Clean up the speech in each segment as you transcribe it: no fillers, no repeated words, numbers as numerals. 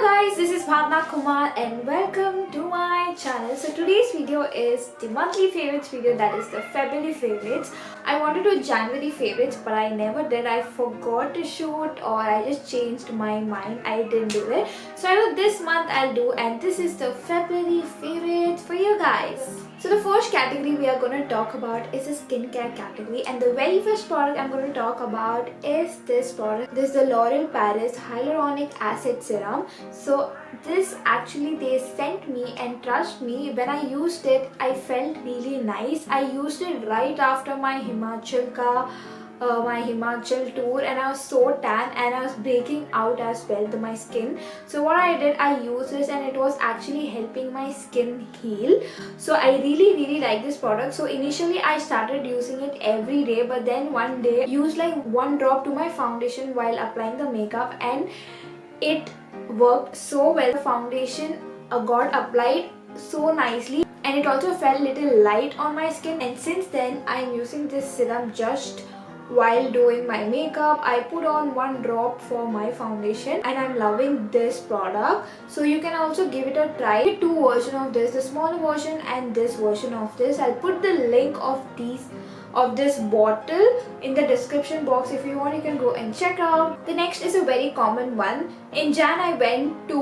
guys, this is Bhavna Kumar and welcome to my channel. So today's video is the monthly favorites video, that is the February favorites. I wanted to do January favorites but I never did. I forgot to shoot or I just changed my mind. I didn't do it. So I thought this month I'll do, and this is the February favorites for you guys. So the first category we are going to talk about is the skincare category, and the very first product I'm going to talk about is this product. This is the L'Oreal Paris Hyaluronic Acid Serum. So this actually they sent me, and trust me, when I used it I felt really nice. I used it right after my Himachal tour and I was so tan and I was breaking out as well to my skin. So what I did, I used this and it was actually helping my skin heal. So I really like this product. So initially I started using it every day, but then one day I used like one drop to my foundation while applying the makeup and it worked so well. The foundation got applied so nicely and it also felt little light on my skin, and since then I'm using this serum just while doing my makeup. I put on one drop for my foundation and I'm loving this product. So you can also give it a try. Two versions of this, the smaller version and this version of this. I'll put the link of this bottle in the description box. If you want, you can go and check out. The next is a very common one. In Jan I went to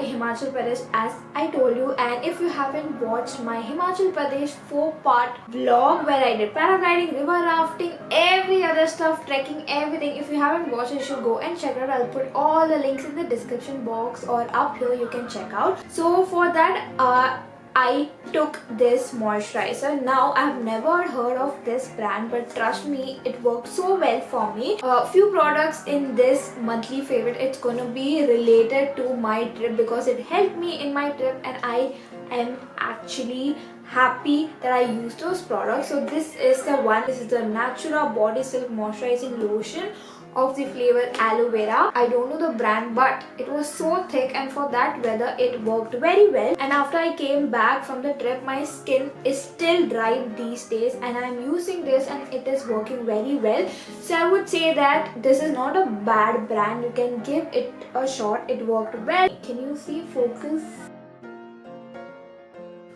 Himachal Pradesh as I told you, and if you haven't watched my Himachal Pradesh 4-part vlog where I did paragliding, river rafting, every other stuff, trekking, everything, if you haven't watched it, you should go and check it out. I'll put all the links in the description box or up here, you can check out. So for that I took this moisturizer. Now I've never heard of this brand, but trust me, it worked so well for me. Few products in this monthly favorite, it's gonna be related to my trip because it helped me in my trip and I am actually happy that I used those products. So this is the one. This is the Natura Body Silk Moisturizing Lotion of the flavor aloe vera. I don't know the brand, but it was so thick and for that weather it worked very well. And after I came back from the trip, my skin is still dry these days and I'm using this and it is working very well. So I would say that this is not a bad brand. You can give it a shot. It worked well. Can you see? Focus.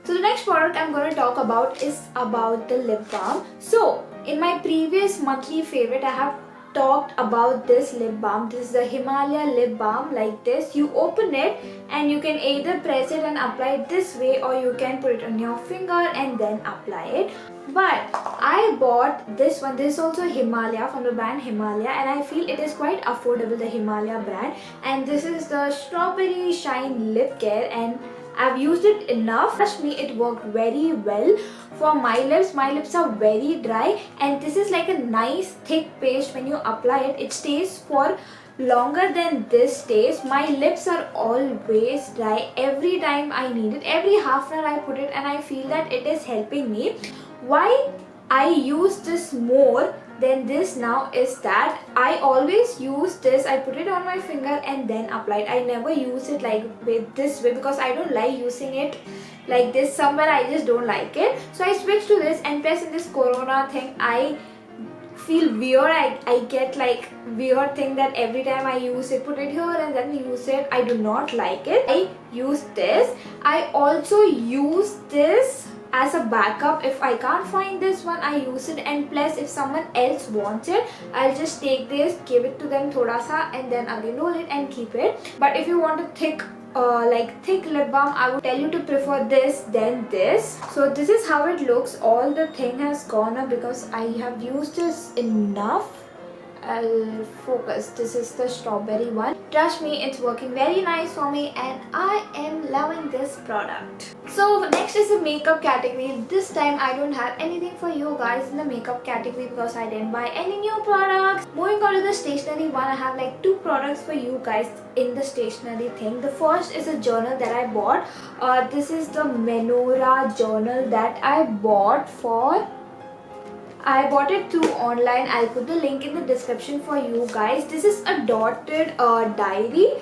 So the next product I'm going to talk about is about the lip balm. So in my previous monthly favorite I have talked about this lip balm. This is the Himalaya lip balm, like this. You open it and you can either press it and apply it this way, or you can put it on your finger and then apply it. But I bought this one. This is also Himalaya, from the brand Himalaya, and I feel it is quite affordable, the Himalaya brand. And this is the Strawberry Shine Lip Care, and I've used it enough. Trust me, it worked very well for my lips. My lips are very dry and this is like a nice thick paste. When you apply it, it stays for longer than this stays. My lips are always dry every time I need it. Every half an hour I put it and I feel that it is helping me. Why I use this more than this now is that I always use this. I put it on my finger and then apply it. I never use it like with this way because I don't like using it like this. Somewhere I just don't like it. So I switched to this, and plus in this corona thing I feel weird. I get like weird thing that every time I use it, put it here and then use it. I do not like it. I use this. I also use this as a backup. If I can't find this one, I use it, and plus if someone else wants it, I'll just take this, give it to them thoda sa, and then again roll it and keep it. But if you want a thick lip balm, I would tell you to prefer this than this. So this is how it looks. All the thing has gone up because I have used this enough. I'll focus. This is the strawberry one. Trust me, it's working very nice for me and I am loving this product. So next is the makeup category. This time I don't have anything for you guys in the makeup category because I didn't buy any new products. Moving on to the stationery one, I have like 2 products for you guys in the stationery thing. The first is a journal that I bought. This is the Menora journal that I bought it through online. I'll put the link in the description for you guys. This is a dotted diary.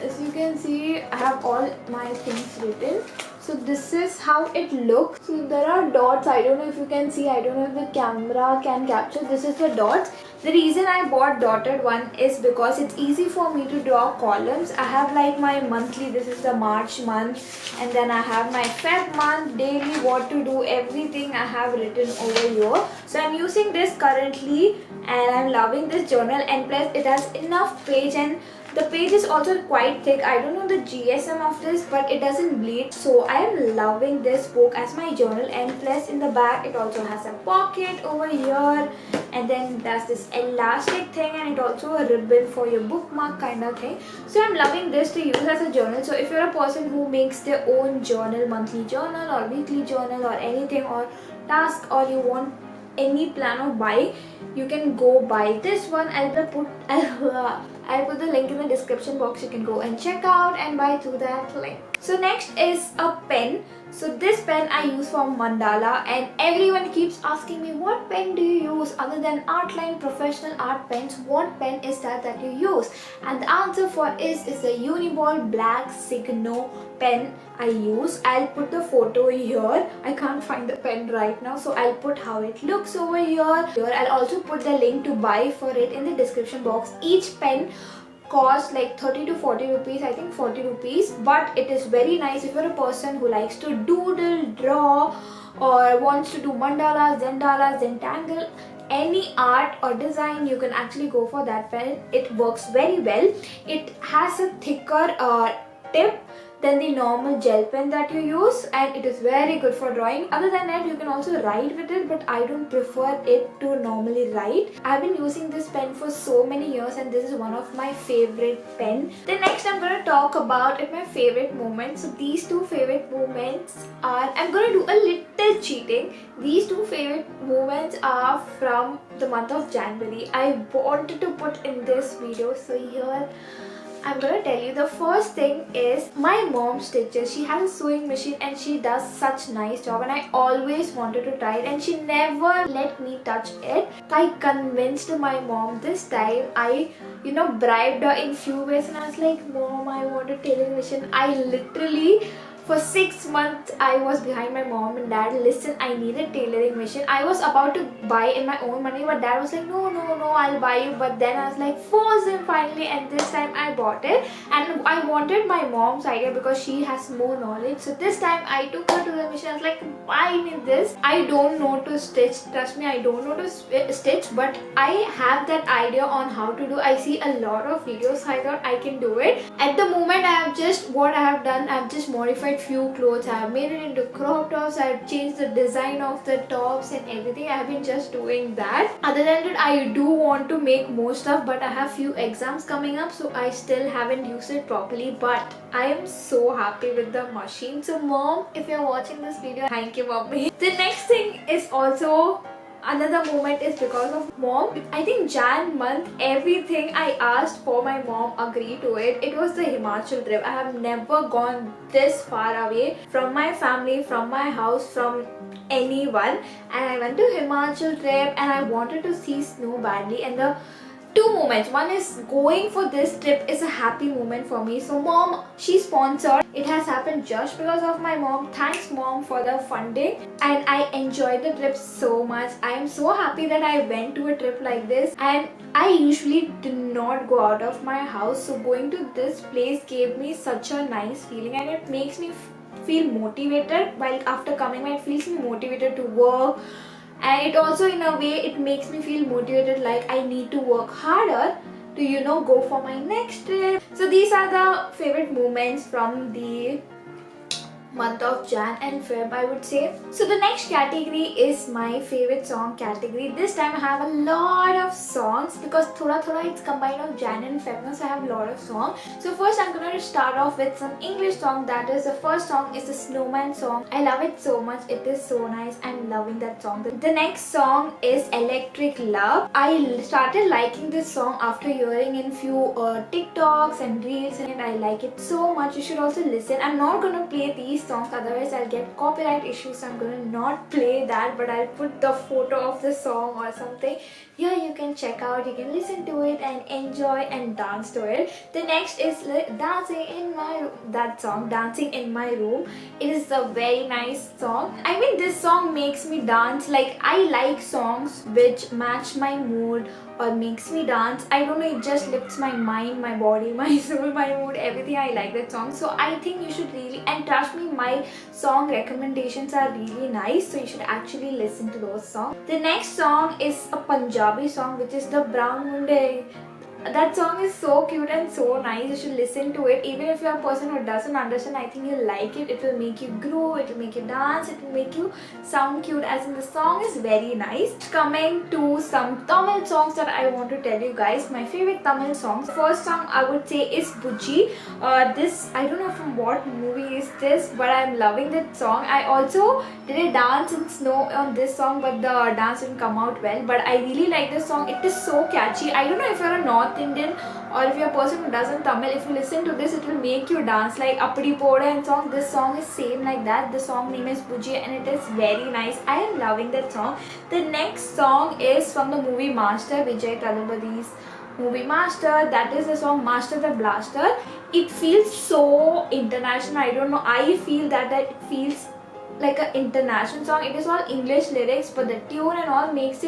As you can see, I have all my things written. So this is how it looks. So there are dots. I don't know if you can see. I don't know if the camera can capture. This is the dots. The reason I bought dotted one is because it's easy for me to draw columns. I have like my monthly, this is the March month, and then I have my Feb month, daily, what to do, everything I have written over here. So I'm using this currently and I'm loving this journal, and plus it has enough page and the page is also quite thick. I don't know the GSM of this, but it doesn't bleed. So I am loving this book as my journal, and plus in the back it also has a pocket over here, and then there's this elastic thing, and it also a ribbon for your bookmark kind of thing. So I'm loving this to use as a journal. So if you're a person who makes their own journal, monthly journal or weekly journal or anything, or task, or you want any plan of buying, you can go buy this one. I'll put the link in the description box. You can go and check out and buy through that link. So next is a pen. So this pen I use for mandala, and everyone keeps asking me, what pen do you use other than Artline professional art pens? What pen is that you use? And the answer for is the Uniball Black Signo pen I use. I'll put the photo here. I can't find the pen right now, so I'll put how it looks over here. I'll also put the link to buy for it in the description box. Each pen cost like 30 to 40 rupees, I think 40 rupees, but it is very nice if you're a person who likes to doodle, draw, or wants to do mandalas, zentangle, any art or design. You can actually go for that pen. It works very well. It has a thicker tip than the normal gel pen that you use, and it is very good for drawing. Other than that, you can also write with it, but I don't prefer it to normally write. I've been using this pen for so many years, and this is one of my favorite pen. The next I'm going to talk about is my favorite moments. So these two favorite moments are, I'm going to do a little cheating. These two favorite moments are from the month of January. I wanted to put in this video, so here I'm gonna tell you. The first thing is my mom stitches. She has a sewing machine and she does such nice job, and I always wanted to try it and she never let me touch it. I convinced my mom this time. I bribed her in few ways, and I was like, Mom, I want a tailoring machine. I literally for 6 months I was behind my mom and dad. Listen, I need a tailoring machine. I was about to buy in my own money, but dad was like, no, I'll buy you. But then I was like, force him finally, and this time I bought it. And I wanted my mom's idea because she has more knowledge. So this time I took her to the machine. I was like, buy me this. I don't know to stitch. Trust me, I don't know to stitch, but I have that idea on how to do. I see a lot of videos, so I thought I can do it. At the moment, I've just modified few clothes. I have made it into crop tops. I have changed the design of the tops and everything. I have been just doing that. Other than that, I do want to make more stuff, but I have few exams coming up, so I still haven't used it properly. But I am so happy with the machine. So Mom, if you're watching this video, thank you, Mommy. The next thing is also another moment is because of Mom. I think Jan month, everything I asked for, my mom agreed to it. It was the Himachal trip. I have never gone this far away from my family, from my house, from anyone, and I went to Himachal trip and I wanted to see snow badly. And the two moments, one is going for this trip is a happy moment for me. So Mom, she sponsored. It has happened just because of my mom. Thanks Mom for the funding, and I enjoyed the trip so much. I am so happy that I went to a trip like this, and I usually do not go out of my house, so going to this place gave me such a nice feeling, and it makes me feel motivated. While after coming, it feels me motivated to work. And it also, in a way, it makes me feel motivated, like I need to work harder to go for my next trip. So these are the favorite moments from the month of Jan and Feb, I would say. So the next category is my favorite song category. This time I have a lot of songs because thoda it's combined of Jan and Feb, so I have a lot of songs. So first I'm going to start off with some English song. That is, the first song is the Snowman song. I love it so much. It is so nice. I'm loving that song. The next song is Electric Love. I started liking this song after hearing in few TikToks and reels, and I like it so much. You should also listen. I'm not going to play these songs, otherwise I'll get copyright issues, so I'm gonna not play that, but I'll put the photo of the song or something. Here you can check out, you can listen to it and enjoy and dance to it. The next is Dancing in My Room. That song, Dancing in My Room. It is a very nice song. I mean, this song makes me dance. Like, I like songs which match my mood or makes me dance. I don't know, it just lifts my mind, my body, my soul, my mood, everything. I like that song. So I think you should really, and trust me, my song recommendations are really nice, so you should actually listen to those songs. The next song is a Punjabi song, which is the Brown Munde. That song is so cute and so nice. You should listen to it. Even if you're a person who doesn't understand, I think you'll like it. It will make you grow, it will make you dance, it will make you sound cute, as in the song is very nice. Coming to some Tamil songs that I want to tell you guys, my favorite Tamil songs. First song I would say is Bujji. This, I don't know from what movie is this, but I'm loving that song. I also did a dance in snow on this song, but the dance didn't come out well. But I really like this song. It is so catchy. I don't know if you're a North Indian or if you're a person who doesn't Tamil, if you listen to this, it will make you dance like Appadi Poda and song. This song is same like that. The song name is Bujji and it is very nice. I am loving that song. The next song is from the movie Master, Vijay Thalapathi's movie Master. That is the song Master the Blaster. It feels so international. I don't know. I feel that it feels like an international song. It is all English lyrics, but the tune and all takes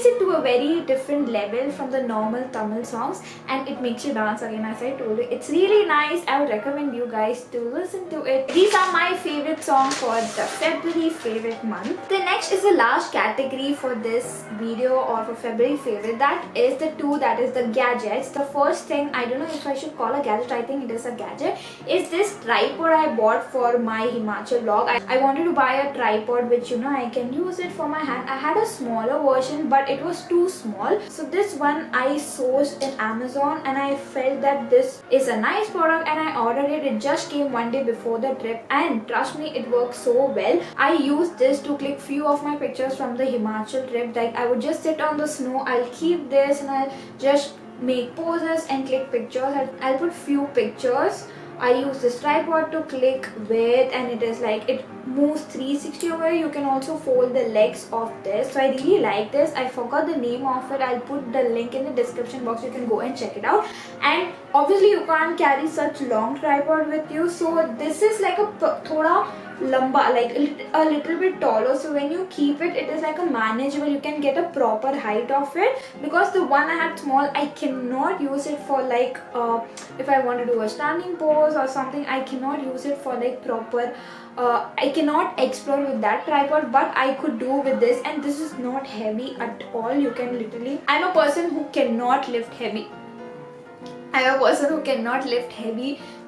it to a very different level from the normal Tamil songs, and it makes you dance again. As I told you, it's really nice. I would recommend you guys to listen to it. These are my favorite songs for the February favorite month. The next is the last category for this video or for February favorite. That is the two, that is the gadgets. The first thing, I don't know if I should call a gadget, I think it is a gadget, is this tripod I bought for my Himachal vlog. I wanted to buy a tripod which, you know, I can use it for my hand. I had a smaller version, but it was too small, so this one I sourced in Amazon, and I felt that this is a nice product and I ordered it. It just came one day before the trip, and trust me, it works so well. I used this to click few of my pictures from the Himachal trip. Like, I would just sit on the snow, I'll keep this and I'll just make poses and click pictures. I'll put few pictures. I use this tripod to click with, and it is like, it moves 360 over. You can also fold the legs of this, so I really like this. I forgot the name of it. I'll put the link in the description box. You can go and check it out. And obviously you can't carry such long tripod with you, so this is like a thoda lamba, like a little bit taller, so when you keep it, it is like a manageable. You can get a proper height of it, because the one I had small, I cannot use it for like if I want to do a standing pose or something, I cannot use it for like proper I cannot explore with that tripod, but I could do with this. And this is not heavy at all. You can literally, I'm a person who cannot lift heavy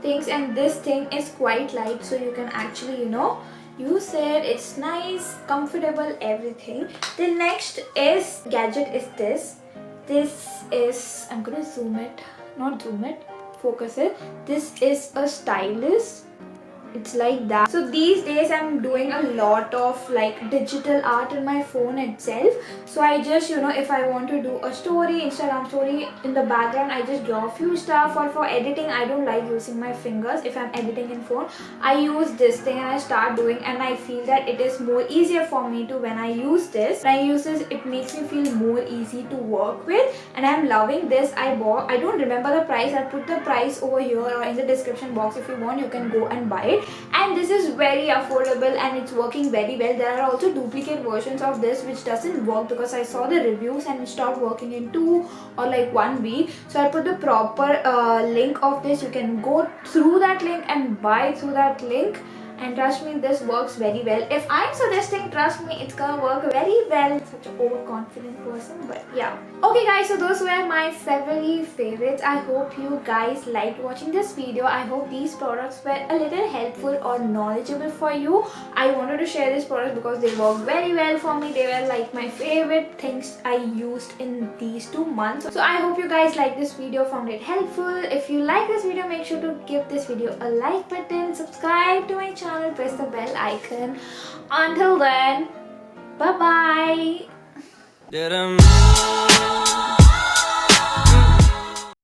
things, and this thing is quite light, so you can actually, you know, use it. It's nice, comfortable, everything. The next is gadget is this is, I'm gonna focus it. This is a stylus. It's like that. So these days I'm doing a lot of like digital art in my phone itself. So I just, you know, if I want to do a story, Instagram story, in the background I just draw a few stuff. Or for editing, I don't like using my fingers. If I'm editing in phone, I use this thing and I start doing, and I feel that it is more easier for me to, when I use this, it makes me feel more easy to work with, and I'm loving this. I don't remember the price. I'll put the price over here or in the description box. If you want, you can go and buy it. And this is very affordable and it's working very well. There are also duplicate versions of this which doesn't work, because I saw the reviews and it stopped working in 2 or like 1 week. So I'll put the proper link of this. You can go through that link and buy through that link. And trust me, this works very well. If I'm suggesting, trust me, it's gonna work very well. Such an overconfident person, but yeah. Okay guys, so those were my February favorites. I hope you guys liked watching this video. I hope these products were a little helpful or knowledgeable for you. I wanted to share these products because they work very well for me. They were like my favorite things I used in these 2 months. So I hope you guys like this video, found it helpful. If you like this video, make sure to give this video a like button, subscribe to my channel, press the bell icon. Until then, bye bye.